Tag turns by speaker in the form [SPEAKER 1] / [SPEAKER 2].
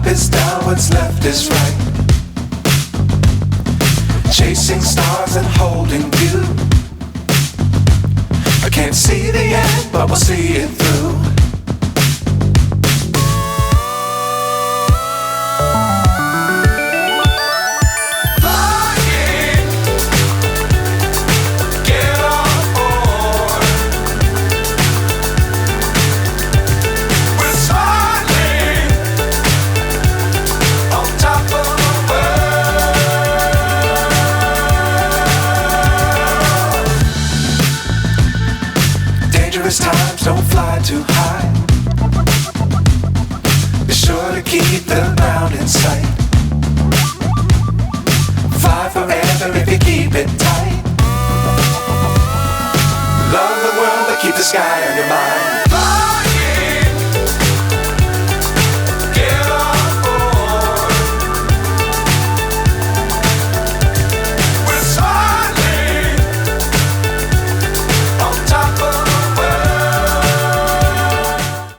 [SPEAKER 1] Up is down, what's left is right. Chasing stars and holding you. I can't see the end, but we'll see it through. Times don't fly too high. Be sure to keep the ground in sight. Fly forever if you keep it tight. Love the world but keep the sky